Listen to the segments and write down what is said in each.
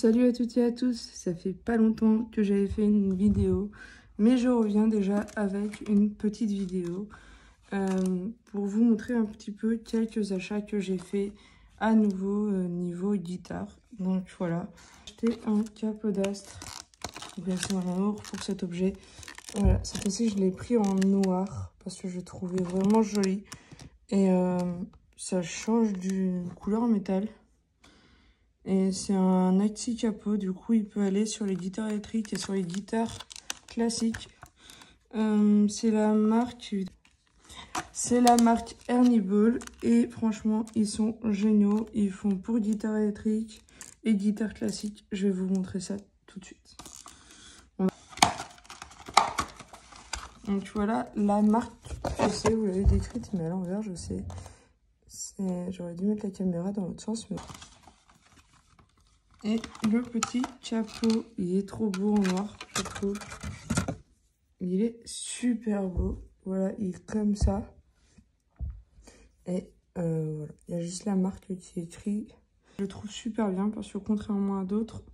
Salut à toutes et à tous, ça fait pas longtemps que j'avais fait une vidéo, mais je reviens déjà avec une petite vidéo pour vous montrer un petit peu quelques achats que j'ai fait à nouveau niveau guitare. Donc voilà, j'ai acheté un capodastre, bien sûr un amour pour cet objet. Voilà, cette fois-ci je l'ai pris en noir parce que je trouvais vraiment joli et ça change d'une couleur métal. Et c'est un Axi Capo, du coup il peut aller sur les guitares électriques et sur les guitares classiques. C'est la marque Ernie Ball et franchement ils sont géniaux. Ils font pour guitare électrique et guitare classique. Je vais vous montrer ça tout de suite. Donc voilà la marque, je sais vous l'avez décrite mais à l'envers je sais. J'aurais dû mettre la caméra dans l'autre sens mais... Et le petit capot, il est trop beau en noir, je trouve. Il est super beau. Voilà, il est comme ça. Et voilà, il y a juste la marque qui est écrite. Je le trouve super bien parce que contrairement à d'autres,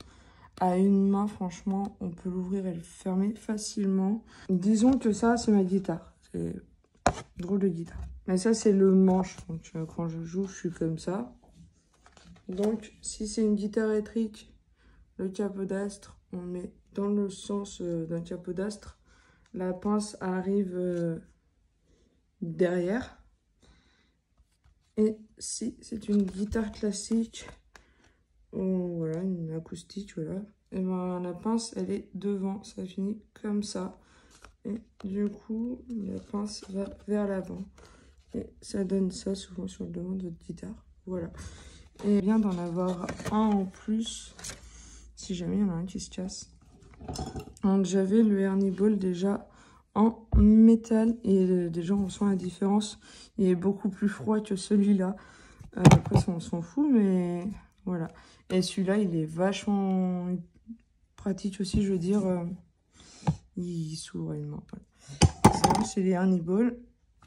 à une main, franchement, on peut l'ouvrir et le fermer facilement. Disons que ça, c'est ma guitare. C'est drôle de guitare. Mais ça, c'est le manche. Donc quand je joue, je suis comme ça. Donc, si c'est une guitare électrique, le capodastre, on met dans le sens d'un capodastre. La pince arrive derrière. Et si c'est une guitare classique, voilà, une acoustique, voilà, et ben la pince, elle est devant. Ça finit comme ça. Et du coup, la pince va vers l'avant. Et ça donne ça souvent sur le devant de votre guitare. Voilà. Et bien d'en avoir un en plus, si jamais il y en a un qui se casse. Donc j'avais le Ernie Ball déjà en métal et déjà on sent la différence. Il est beaucoup plus froid que celui-là. Après ça on s'en fout mais voilà. Et celui-là il est vachement pratique aussi, je veux dire. Il s'ouvre une main. Voilà. C'est les Ernie Ball.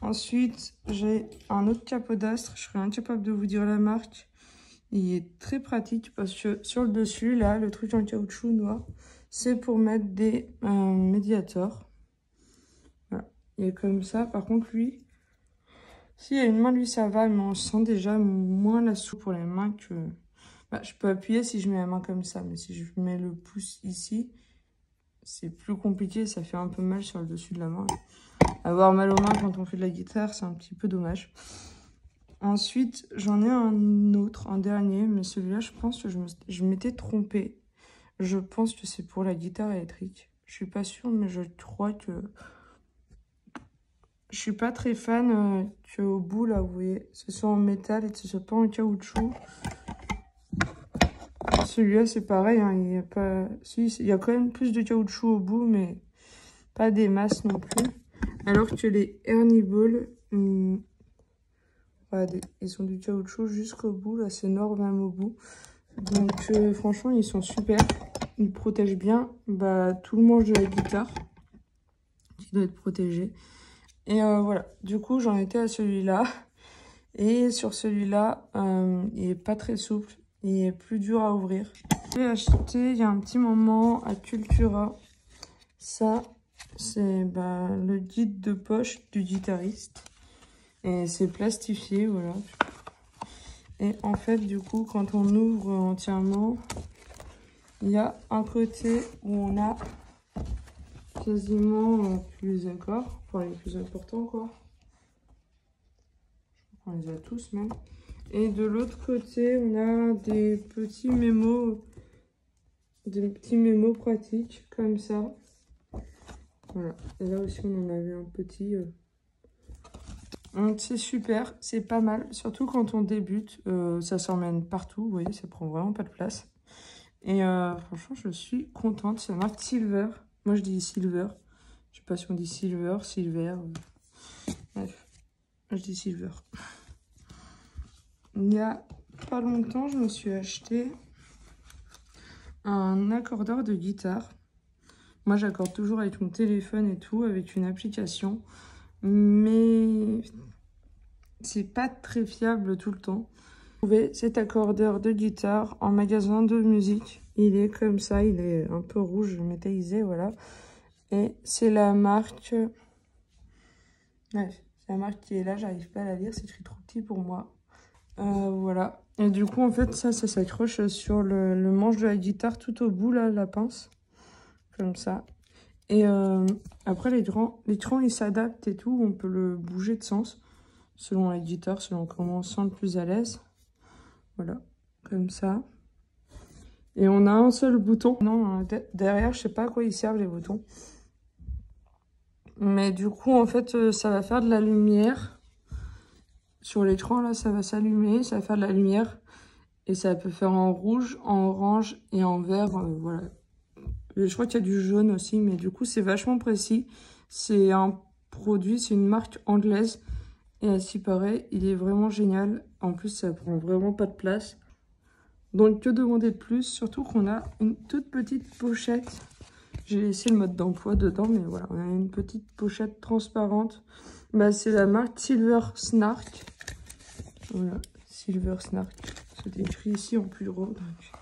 Ensuite j'ai un autre capodastre. Je serais incapable de vous dire la marque. Il est très pratique parce que sur le dessus, là, le truc en caoutchouc noir, c'est pour mettre des médiators. Voilà, il est comme ça. Par contre, lui, s'il y a une main, lui, ça va, mais on sent déjà moins la soupe pour les mains que... Bah, je peux appuyer si je mets la main comme ça, mais si je mets le pouce ici, c'est plus compliqué, ça fait un peu mal sur le dessus de la main. Avoir mal aux mains quand on fait de la guitare, c'est un petit peu dommage. Ensuite, j'en ai un autre, un dernier, mais celui-là, je pense que je m'étais trompée. Je pense que c'est pour la guitare électrique. Je suis pas sûre, mais je crois que... Je suis pas très fan qu'au bout, là, vous voyez, ce soit en métal et que ce soit pas en caoutchouc. Celui-là, c'est pareil, hein, il y a pas... Si, il y a quand même plus de caoutchouc au bout, mais pas des masses non plus. Alors que les Ernie Ball... Regardez, ils ont du caoutchouc jusqu'au bout, là c'est noir même au bout. Donc franchement ils sont super, ils protègent bien tout le manche de la guitare qui doit être protégé. Et voilà, du coup j'en étais à celui-là. Et sur celui-là, il est pas très souple, il est plus dur à ouvrir. J'ai acheté il y a un petit moment à Cultura, ça c'est le guide de poche du guitariste. Et c'est plastifié, voilà. Et en fait, du coup, quand on ouvre entièrement, il y a un côté où on a quasiment tous les accords, enfin les plus importants, quoi. On les a tous même. Et de l'autre côté, on a des petits mémos pratiques, comme ça. Voilà. Et là aussi, on en avait un petit... Donc c'est super, c'est pas mal, surtout quand on débute, ça s'emmène partout, vous voyez, ça prend vraiment pas de place. Et franchement, je suis contente, c'est la marque Silver, moi je dis Silver, je sais pas si on dit Silver, bref, je dis Silver. Il y a pas longtemps, je me suis acheté un accordeur de guitare. Moi j'accorde toujours avec mon téléphone et tout, avec une application, mais... c'est pas très fiable tout le temps. Trouver cet accordeur de guitare en magasin de musique. Il est comme ça, il est un peu rouge métallisé, voilà. Et c'est la marque... Ouais, c'est la marque qui est là, j'arrive pas à la lire, c'est écrit trop petit pour moi. Voilà. Et du coup, en fait, ça s'accroche sur le manche de la guitare tout au bout, là, la pince. Comme ça. Et après, l'écran, il s'adapte et tout. On peut le bouger de sens selon la guitare, selon comment on se sent le plus à l'aise. Voilà, comme ça. Et on a un seul bouton. Non, derrière, je sais pas à quoi ils servent les boutons. Mais du coup, en fait, ça va faire de la lumière. Sur l'écran, là, ça va s'allumer, ça va faire de la lumière. Et ça peut faire en rouge, en orange et en vert, voilà. Je crois qu'il y a du jaune aussi, mais du coup, c'est vachement précis. C'est un produit, c'est une marque anglaise. Et à ce qui paraît, il est vraiment génial. En plus, ça prend vraiment pas de place. Donc, que demander de plus? Surtout qu'on a une toute petite pochette. J'ai laissé le mode d'emploi dedans, mais voilà, on a une petite pochette transparente. Bah, c'est la marque Silver Snark. Voilà, Silver Snark. C'est écrit ici en plus gros. Donc,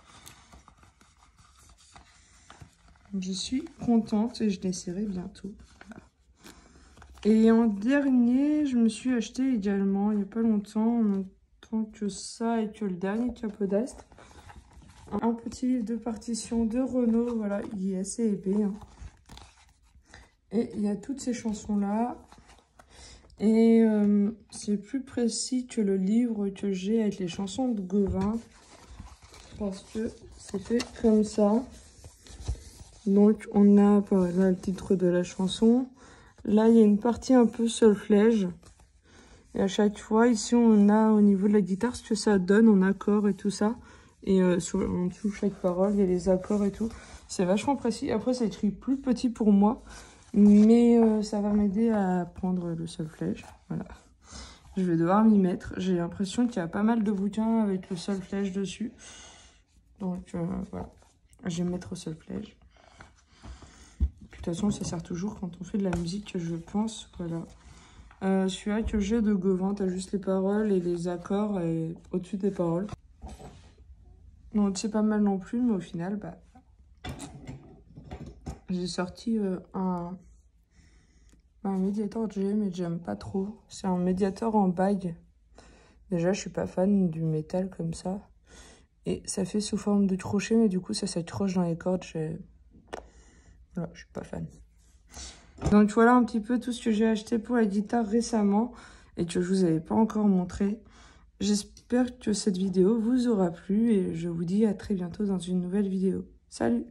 je suis contente et je l'essaierai bientôt. Voilà. Et en dernier, je me suis acheté également, il n'y a pas longtemps, en même temps que ça et que le dernier capot d'Est, un petit livre de partition de Renaud. Voilà, il est assez épais. Hein. Et il y a toutes ces chansons-là. Et c'est plus précis que le livre que j'ai avec les chansons de Gauvin. Parce que c'est fait comme ça. Donc on a là le titre de la chanson. Là il y a une partie un peu solfège. Et à chaque fois ici on a au niveau de la guitare ce que ça donne en accords et tout ça. Et en dessous chaque parole il y a les accords et tout. C'est vachement précis. Après c'est écrit plus petit pour moi. Mais ça va m'aider à apprendre le solfège. Voilà. Je vais devoir m'y mettre. J'ai l'impression qu'il y a pas mal de bouquins avec le solfège dessus. Donc voilà. Je vais me mettre au solfège. De toute façon, ça sert toujours quand on fait de la musique, je pense. Voilà. Celui-là que j'ai de Gauvin, t'as juste les paroles et les accords et au-dessus des paroles. Donc c'est pas mal non plus, mais au final, bah, j'ai sorti un médiator que j'ai, mais j'aime pas trop. C'est un médiator en bague. Déjà, je suis pas fan du métal comme ça. Et ça fait sous forme de crochet, mais du coup, ça s'accroche dans les cordes. Voilà, je suis pas fan. Donc voilà un petit peu tout ce que j'ai acheté pour la guitare récemment et que je vous avais pas encore montré. J'espère que cette vidéo vous aura plu et je vous dis à très bientôt dans une nouvelle vidéo. Salut!